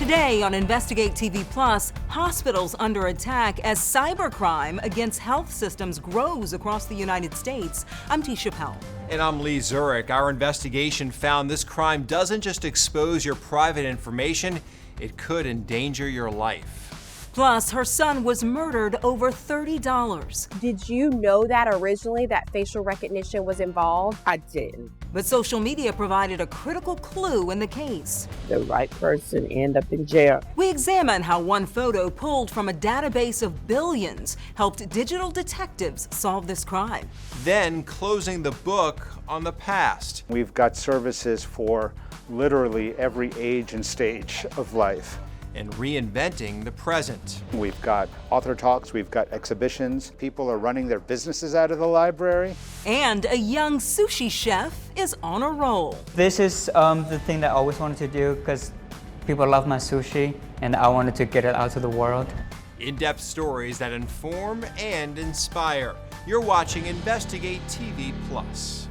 Today on Investigate TV Plus, hospitals under attack as cybercrime against health systems grows across the United States. I'm Tisha Powell. And I'm Lee Zurich. Our investigation found this crime doesn't just expose your private information, it could endanger your life. Plus, her son was murdered over $30. Did you know that originally that facial recognition was involved? I didn't. But social media provided a critical clue in the case. The right person ended up in jail. We examine how one photo pulled from a database of billions helped digital detectives solve this crime. Then closing the book on the past. We've got services for literally every age and stage of life. And reinventing the present. We've got author talks, we've got exhibitions. People are running their businesses out of the library. And a young sushi chef is on a roll. This is the thing that I always wanted to do because people love my sushi and I wanted to get it out to the world. In-depth stories that inform and inspire. You're watching Investigate TV Plus.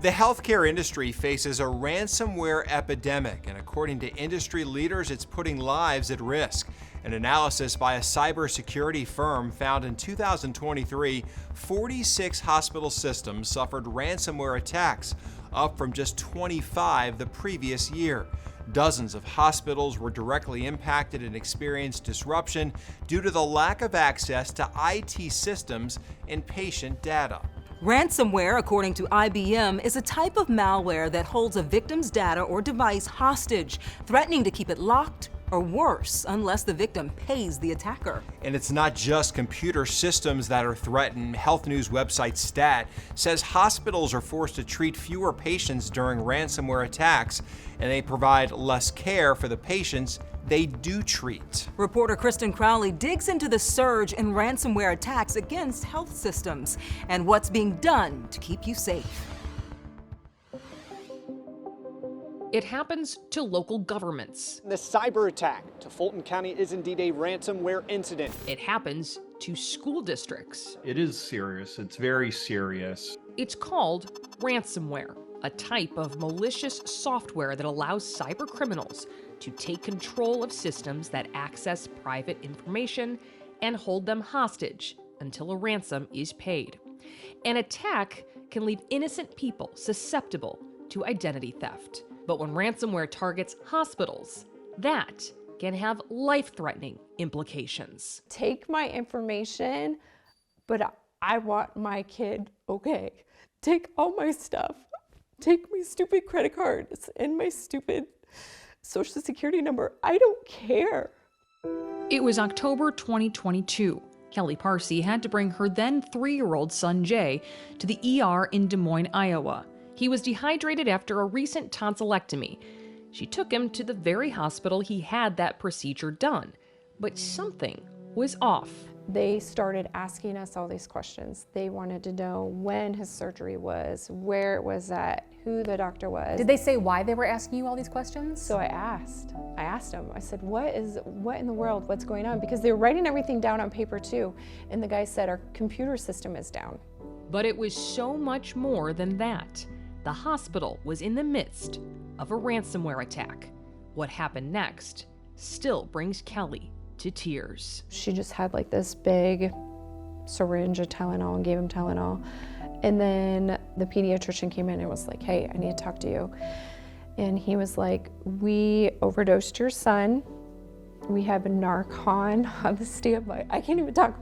The healthcare industry faces a ransomware epidemic, and according to industry leaders, it's putting lives at risk. An analysis by a cybersecurity firm found in 2023, 46 hospital systems suffered ransomware attacks, up from just 25 the previous year. Dozens of hospitals were directly impacted and experienced disruption due to the lack of access to IT systems and patient data. Ransomware, according to IBM, is a type of malware that holds a victim's data or device hostage, threatening to keep it locked or worse, unless the victim pays the attacker. And it's not just computer systems that are threatened. Health news website Stat says hospitals are forced to treat fewer patients during ransomware attacks, and they provide less care for the patients they do treat. Reporter Kristen Crowley digs into the surge in ransomware attacks against health systems and what's being done to keep you safe. It happens to local governments. The cyber attack to Fulton County is indeed a ransomware incident. It happens to school districts. It is serious. It's very serious. It's called ransomware, a type of malicious software that allows cyber criminals to take control of systems that access private information and hold them hostage until a ransom is paid. An attack can leave innocent people susceptible to identity theft. But when ransomware targets hospitals, that can have life-threatening implications. Take my information, but I want my kid okay. Take all my stuff. Take my stupid credit cards and my stupid Social Security number. I don't care. It was October 2022. Kelly Parsi had to bring her then 3-year-old son Jay to the ER in Des Moines, Iowa. He was dehydrated after a recent tonsillectomy. She took him to the very hospital he had that procedure done. But something was off. They started asking us all these questions. They wanted to know when his surgery was, where it was at, who the doctor was. Did they say why they were asking you all these questions? So I asked them, I said, what in the world, what's going on? Because they were writing everything down on paper too. And the guy said, our computer system is down. But it was so much more than that. The hospital was in the midst of a ransomware attack. What happened next still brings Kelly to tears. She just had like this big syringe of Tylenol and gave him Tylenol. And then the pediatrician came in and was like, hey, I need to talk to you. And he was like, we overdosed your son. We have a Narcan on the standby. I can't even talk.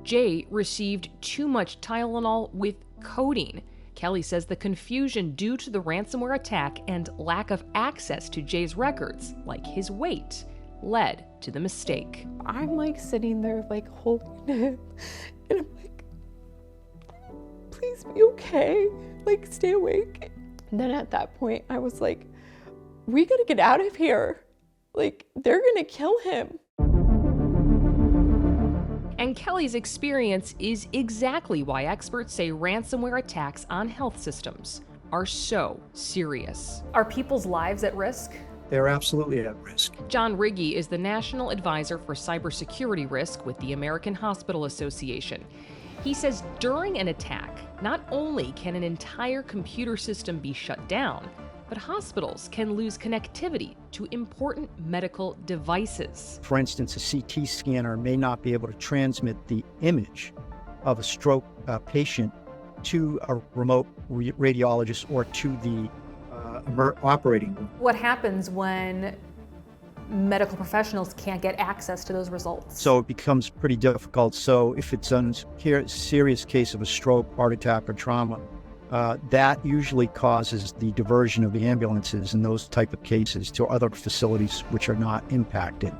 Jay received too much Tylenol with codeine. Kelly says the confusion due to the ransomware attack and lack of access to Jay's records, like his weight, led to the mistake. I'm like sitting there like holding him, and I'm like, please be okay, like stay awake. And then at that point I was like, we gotta get out of here. Like they're gonna kill him. And Kelly's experience is exactly why experts say ransomware attacks on health systems are so serious. Are people's lives at risk? They're absolutely at risk. John Riggi is the National Advisor for Cybersecurity Risk with the American Hospital Association. He says during an attack, not only can an entire computer system be shut down, but hospitals can lose connectivity to important medical devices. For instance, a CT scanner may not be able to transmit the image of a stroke patient to a remote radiologist or to the operating room. What happens when medical professionals can't get access to those results? So it becomes pretty difficult. So if it's a serious case of a stroke, heart attack, or trauma, that usually causes the diversion of the ambulances in those type of cases to other facilities which are not impacted.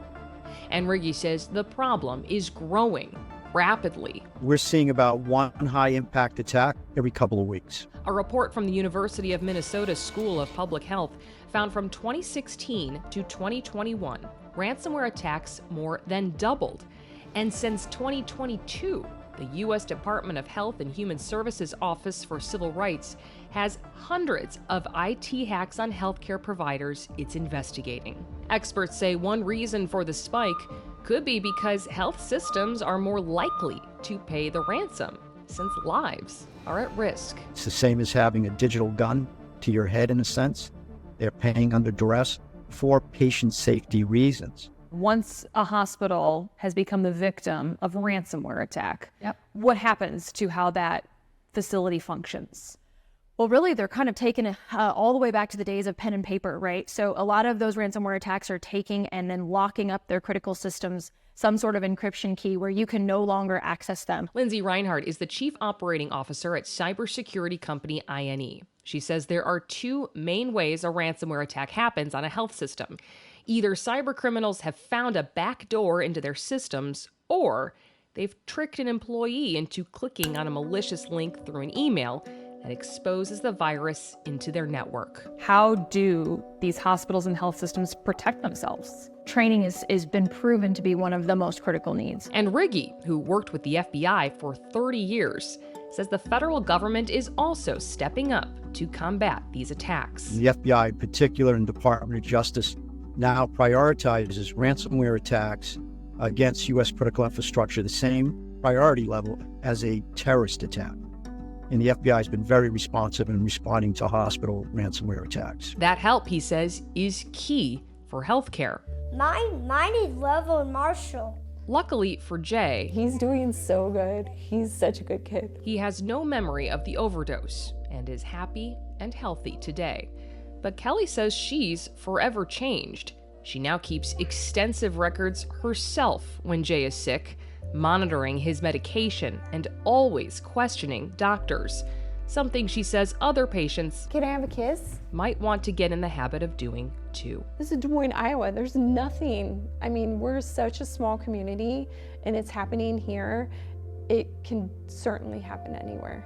And Riggi says the problem is growing rapidly. We're seeing about one high-impact attack every couple of weeks. A report from the University of Minnesota School of Public Health found from 2016 to 2021, ransomware attacks more than doubled. And since 2022, the U.S. Department of Health and Human Services Office for Civil Rights has hundreds of IT hacks on healthcare providers it's investigating. Experts say one reason for the spike could be because health systems are more likely to pay the ransom, since lives are at risk. It's the same as having a digital gun to your head in a sense. They're paying under duress for patient safety reasons. Once a hospital has become the victim of a ransomware attack, what happens to how that facility functions? Well, really, they're kind of taking it all the way back to the days of pen and paper, right? So a lot of those ransomware attacks are taking and then locking up their critical systems, some sort of encryption key where you can no longer access them. Lindsay Reinhardt is the Chief Operating Officer at cybersecurity company INE. She says there are two main ways a ransomware attack happens on a health system. Either cybercriminals have found a back door into their systems, or they've tricked an employee into clicking on a malicious link through an email that exposes the virus into their network. How do these hospitals and health systems protect themselves? Training has been proven to be one of the most critical needs. And Riggi, who worked with the FBI for 30 years, says the federal government is also stepping up to combat these attacks. The FBI in particular and Department of Justice now prioritizes ransomware attacks against U.S. critical infrastructure, the same priority level as a terrorist attack. And the FBI has been very responsive in responding to hospital ransomware attacks. That help, he says, is key for healthcare. Mine is Level and Marshall. Luckily for Jay, He's doing so good. He's such a good kid. he has no memory of the overdose and is happy and healthy today. But Kelly says she's forever changed. She now keeps extensive records herself when Jay is sick, monitoring his medication and always questioning doctors, something she says other patients Can I have a kiss? might want to get in the habit of doing too. This is Des Moines, Iowa. There's nothing. I mean, we're such a small community and it's happening here. It can certainly happen anywhere.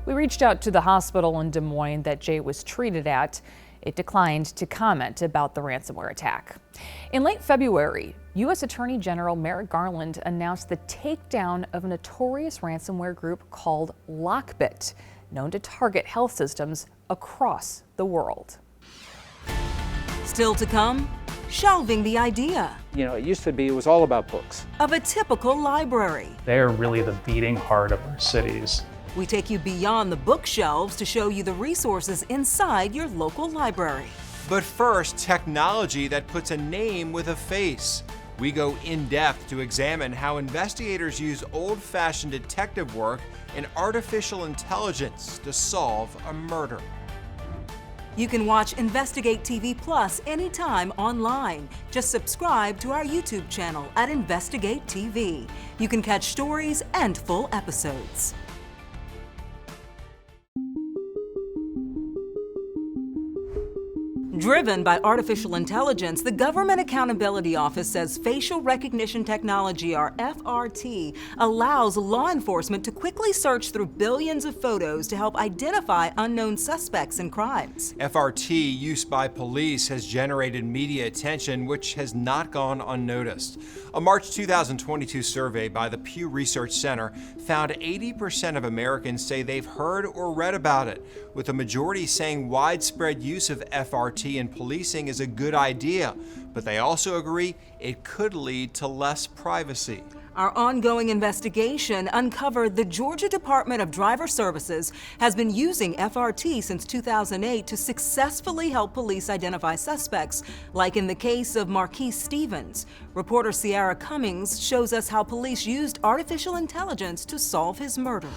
We reached out to the hospital in Des Moines that Jay was treated at. It declined to comment about the ransomware attack. In late February, U.S. Attorney General Merrick Garland announced the takedown of a notorious ransomware group called Lockbit, known to target health systems across the world. Still to come, shelving the idea You know, it used to be, it was all about books. of a typical library. They're really the beating heart of our cities. We take you beyond the bookshelves to show you the resources inside your local library. But first, technology that puts a name with a face. We go in depth to examine how investigators use old-fashioned detective work and artificial intelligence to solve a murder. You can watch Investigate TV Plus anytime online. Just subscribe to our YouTube channel at Investigate TV. You can catch stories and full episodes. Driven by artificial intelligence, the Government Accountability Office says facial recognition technology, or FRT, allows law enforcement to quickly search through billions of photos to help identify unknown suspects in crimes. FRT use by police has generated media attention, which has not gone unnoticed. A March 2022 survey by the Pew Research Center found 80% of Americans say they've heard or read about it, with a majority saying widespread use of FRT in policing is a good idea, but they also agree it could lead to less privacy. Our ongoing investigation uncovered the Georgia Department of Driver Services has been using FRT since 2008 to successfully help police identify suspects, like in the case of Marquise Stevens. Reporter Sierra Cummings shows us how police used artificial intelligence to solve his murder.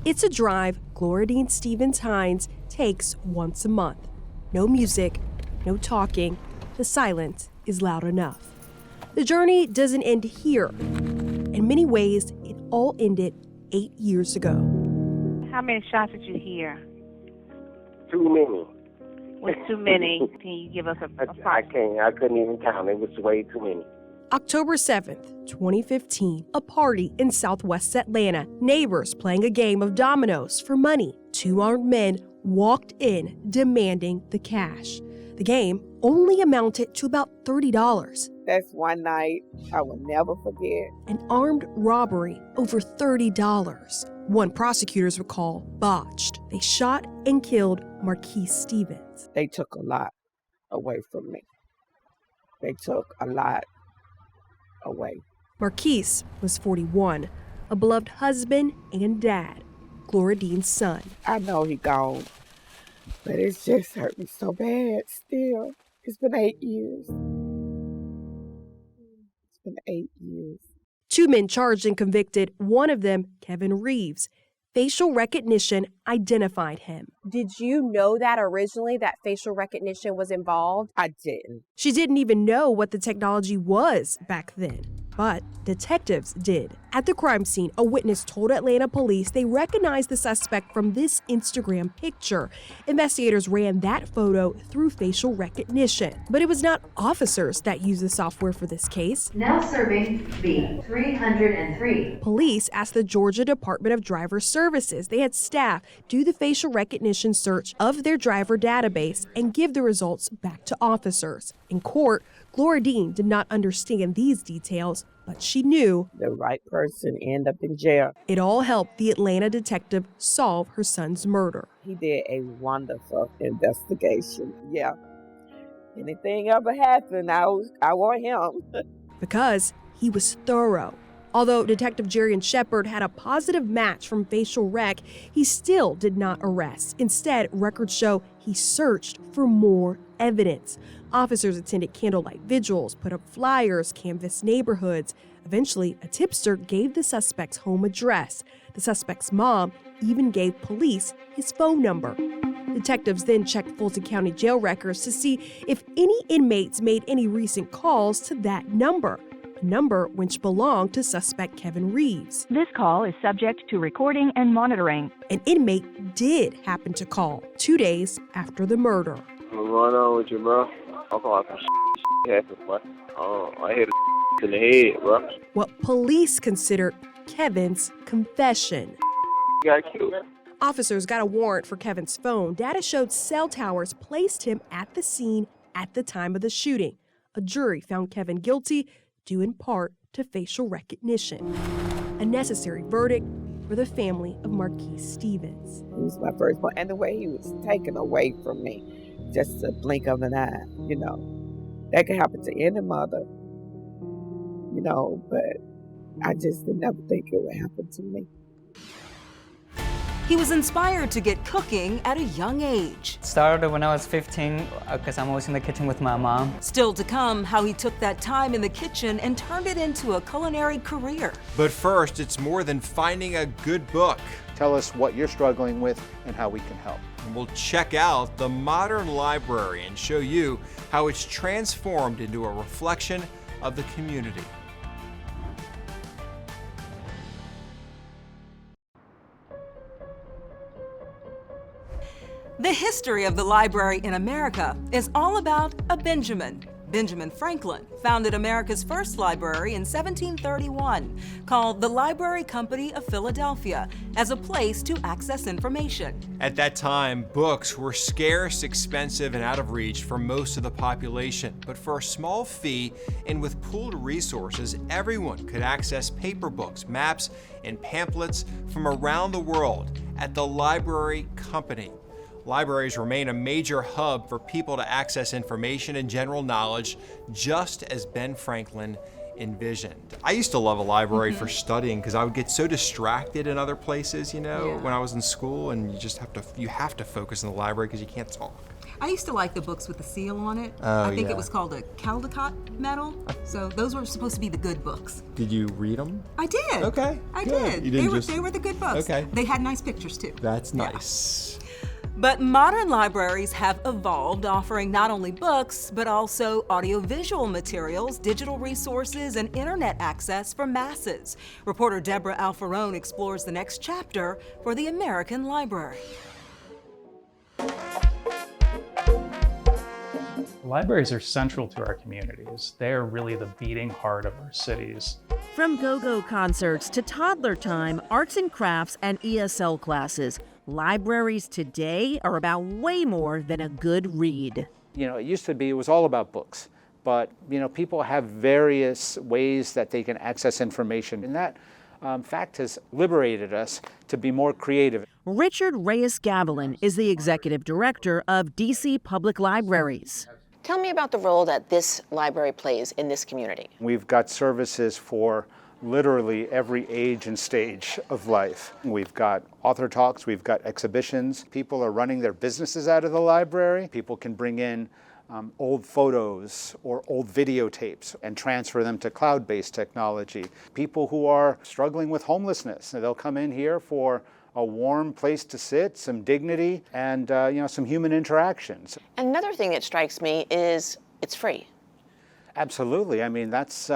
It's a drive Gloradine Stevens Hines takes once a month. No music, no talking. The silence is loud enough. The journey doesn't end here. In many ways, it all ended 8 years ago. How many shots did you hear? Too many. What's too many? Can you give us a I can't. I couldn't even count. It was way too many. October 7th, 2015, a party in Southwest Atlanta. Neighbors playing a game of dominoes for money. 2 armed men walked in demanding the cash. The game only amounted to about $30. That's one night I will never forget. An armed robbery over $30. One prosecutors would call botched. They shot and killed Marquise Stevens. They took a lot away from me. They took a lot away. Marquise was 41, a beloved husband and dad, Gloradine's son. I know he gone, but it's just hurt me so bad still. It's been 8 years. It's been 8 years. 2 men charged and convicted, one of them, Kevin Reeves. Facial recognition identified him. Did you know that originally that facial recognition was involved? I didn't. She didn't even know what the technology was back then. But detectives did. At the crime scene, a witness told Atlanta police they recognized the suspect from this Instagram picture. Investigators ran that photo through facial recognition. But it was not officers that used the software for this case. Now serving B303. Police asked the Georgia Department of Driver Services. They had staff do the facial recognition search of their driver database and give the results back to officers. In court, Gloradine did not understand these details, but she knew the right person ended up in jail. It all helped the Atlanta detective solve her son's murder. He did a wonderful investigation. Yeah. Anything ever happened, I want him. Because he was thorough. Although Detective Jerry Shepard had a positive match from facial rec, he still did not arrest. Instead, records show he searched for more evidence. Officers attended candlelight vigils, put up flyers, canvassed neighborhoods. Eventually, a tipster gave the suspect's home address. The suspect's mom even gave police his phone number. Detectives then checked Fulton County jail records to see if any inmates made any recent calls to that number, a number which belonged to suspect Kevin Reeves. This call is subject to recording and monitoring. An inmate did happen to call 2 days after the murder. What's going on with you, bro? I'm calling some happened, bro. I hit in the head, bro. What police considered Kevin's confession. You got killed. Officers got a warrant for Kevin's phone. Data showed cell towers placed him at the scene at the time of the shooting. A jury found Kevin guilty, due in part to facial recognition. A necessary verdict for the family of Marquise Stevens. He was my first one, and the way he was taken away from me, just a blink of an eye, you know. That could happen to any mother, you know, but I just did never think it would happen to me. He was inspired to get cooking at a young age. Started when I was 15 because I'm always in the kitchen with my mom. Still to come, how he took that time in the kitchen and turned it into a culinary career. But first, it's more than finding a good book. Tell us what you're struggling with and how we can help. And we'll check out the modern library and show you how it's transformed into a reflection of the community. The history of the library in America is all about a Benjamin. Benjamin Franklin founded America's first library in 1731, called the Library Company of Philadelphia, as a place to access information. At that time, books were scarce, expensive, and out of reach for most of the population. But for a small fee and with pooled resources, everyone could access paper books, maps, and pamphlets from around the world at the Library Company. Libraries remain a major hub for people to access information and general knowledge, just as Ben Franklin envisioned. I used to love a library for studying because I would get so distracted in other places, you know, when I was in school, and you have to focus in the library because you can't talk. I used to like the books with the seal on it. Oh, I think yeah. it was called a Caldecott medal. So those were supposed to be the good books. Did you read them? I did. Okay. I good. did. They were the good books. Okay. They had nice pictures too. That's nice. But modern libraries have evolved, offering not only books, but also audiovisual materials, digital resources, and internet access for masses. Reporter Deborah Alfarone explores the next chapter for the American Library. Libraries are central to our communities. They are really the beating heart of our cities. From go-go concerts to toddler time, arts and crafts, and ESL classes, libraries today are about way more than a good read. You know, it used to be, it was all about books, but, you know, people have various ways that they can access information, and that fact has liberated us to be more creative. Richard Reyes-Gavilan is the executive director of DC Public Libraries. Tell me about the role that this library plays in this community. We've got services for literally every age and stage of life. We've got author talks, we've got exhibitions. People are running their businesses out of the library. People can bring in old photos or old videotapes and transfer them to cloud-based technology. People who are struggling with homelessness, they'll come in here for a warm place to sit, some dignity, and you know, some human interactions. Another thing that strikes me is it's free. Absolutely. I mean, that's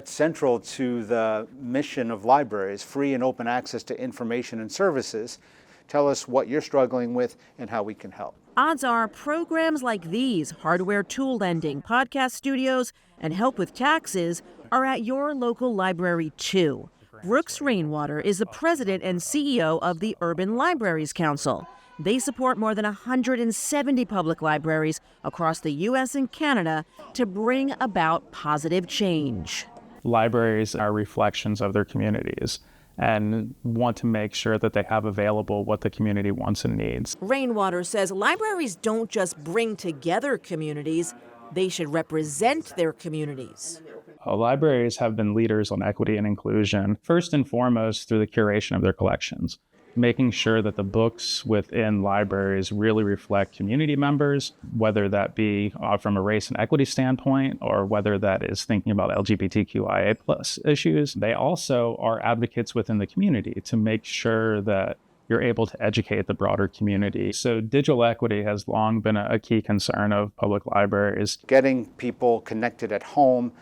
central to the mission of libraries, free and open access to information and services. Tell us what you're struggling with and how we can help. Odds are programs like these, hardware tool lending, podcast studios, and help with taxes are at your local library too. Brooks Rainwater is the president and CEO of the Urban Libraries Council. They support more than 170 public libraries across the U.S. and Canada to bring about positive change. Libraries are reflections of their communities and want to make sure that they have available what the community wants and needs. Rainwater says libraries don't just bring together communities, they should represent their communities. Libraries have been leaders on equity and inclusion, first and foremost through the curation of their collections, making sure that the books within libraries really reflect community members, whether that be from a race and equity standpoint or whether that is thinking about LGBTQIA+ issues. They also are advocates within the community to make sure that you're able to educate the broader community. So digital equity has long been a key concern of public libraries. Getting people connected at home,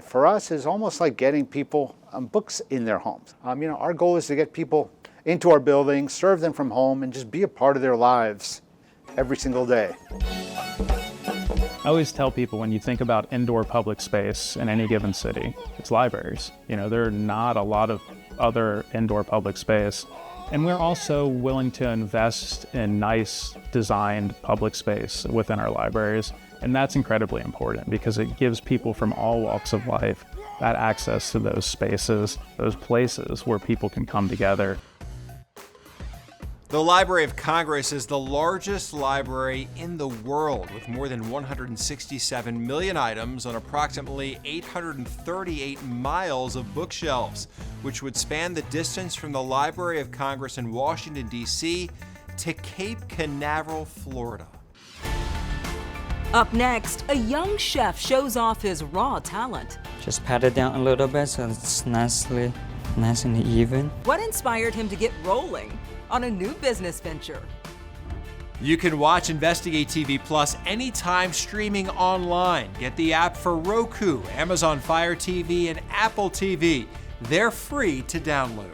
for us, is almost like getting people books in their homes. You know, our goal is to get people into our buildings, serve them from home, and just be a part of their lives every single day. I always tell people when you think about indoor public space in any given city, it's libraries. You know, there are not a lot of other indoor public space. And we're also willing to invest in nice designed public space within our libraries. And that's incredibly important because it gives people from all walks of life that access to those spaces, those places where people can come together. The Library of Congress is the largest library in the world with more than 167 million items on approximately 838 miles of bookshelves, which would span the distance from the Library of Congress in Washington, D.C. to Cape Canaveral, Florida. Up next, a young chef shows off his raw talent. Just pat it down a little bit so it's nice and even. What inspired him to get rolling on a new business venture? You can watch Investigate TV Plus anytime streaming online. Get the app for Roku, Amazon Fire TV, and Apple TV. They're free to download.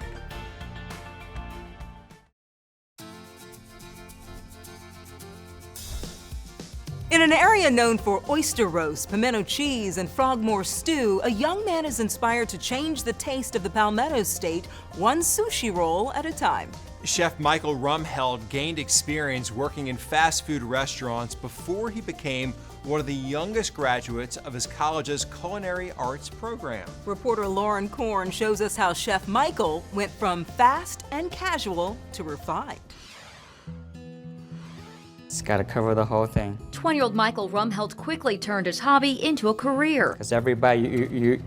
In an area known for oyster roast, pimento cheese, and frogmore stew, a young man is inspired to change the taste of the Palmetto State, one sushi roll at a time. Chef Michael Rumheld gained experience working in fast food restaurants before he became one of the youngest graduates of his college's culinary arts program. Reporter Lauren Korn shows us how Chef Michael went from fast and casual to refined. It's got to cover the whole thing. 20-year-old Michael Rumheld quickly turned his hobby into a career. Because everybody,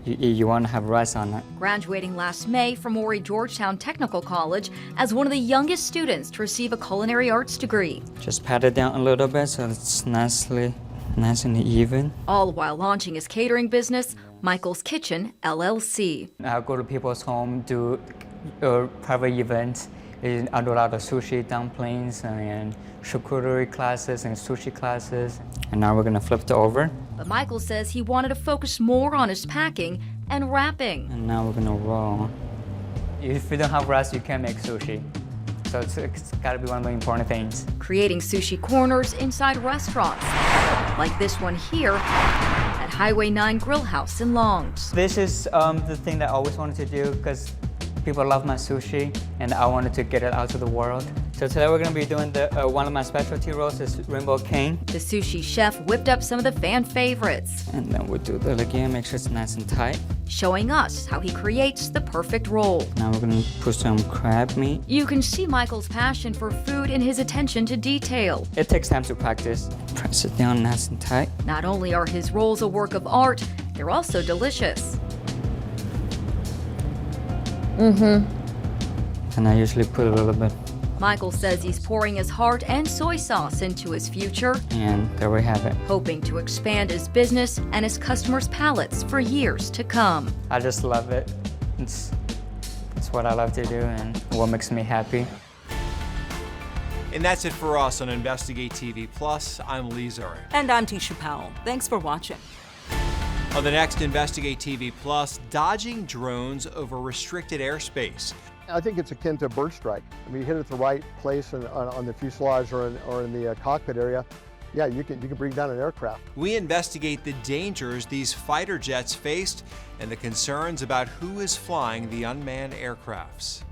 you want to have rice on it. Graduating last May from Maury Georgetown Technical College as one of the youngest students to receive a culinary arts degree. Just pat it down a little bit so it's nice and even. All while launching his catering business, Michael's Kitchen, LLC. I'll go to people's home, do private events. I do a lot of sushi, dumplings, and charcuterie classes and sushi classes. And now we're gonna flip it over. But Michael says he wanted to focus more on his packing and wrapping. And now we're gonna roll. If you don't have rice, you can't make sushi. So it's gotta be one of the important things. Creating sushi corners inside restaurants, like this one here at Highway 9 Grill House in Longs. This is the thing that I always wanted to do because people love my sushi and I wanted to get it out to the world. So today we're gonna be doing one of my specialty rolls is rainbow cane. The sushi chef whipped up some of the fan favorites. And then we'll do that again, make sure it's nice and tight. Showing us how he creates the perfect roll. Now we're gonna put some crab meat. You can see Michael's passion for food in his attention to detail. It takes time to practice. Press it down nice and tight. Not only are his rolls a work of art, they're also delicious. And I usually put a little bit. Michael says he's pouring his heart and soy sauce into his future. And there we have it. Hoping to expand his business and his customers' palates for years to come. I just love it. It's what I love to do and what makes me happy. And that's it for us on Investigate TV Plus. I'm Lee Zurich. And I'm Tisha Powell. Thanks for watching. On the next Investigate TV Plus, dodging drones over restricted airspace. I think it's akin to a bird strike. I mean, you hit it at the right place on the fuselage or in the cockpit area, yeah, you can bring down an aircraft. We investigate the dangers these fighter jets faced and the concerns about who is flying the unmanned aircrafts.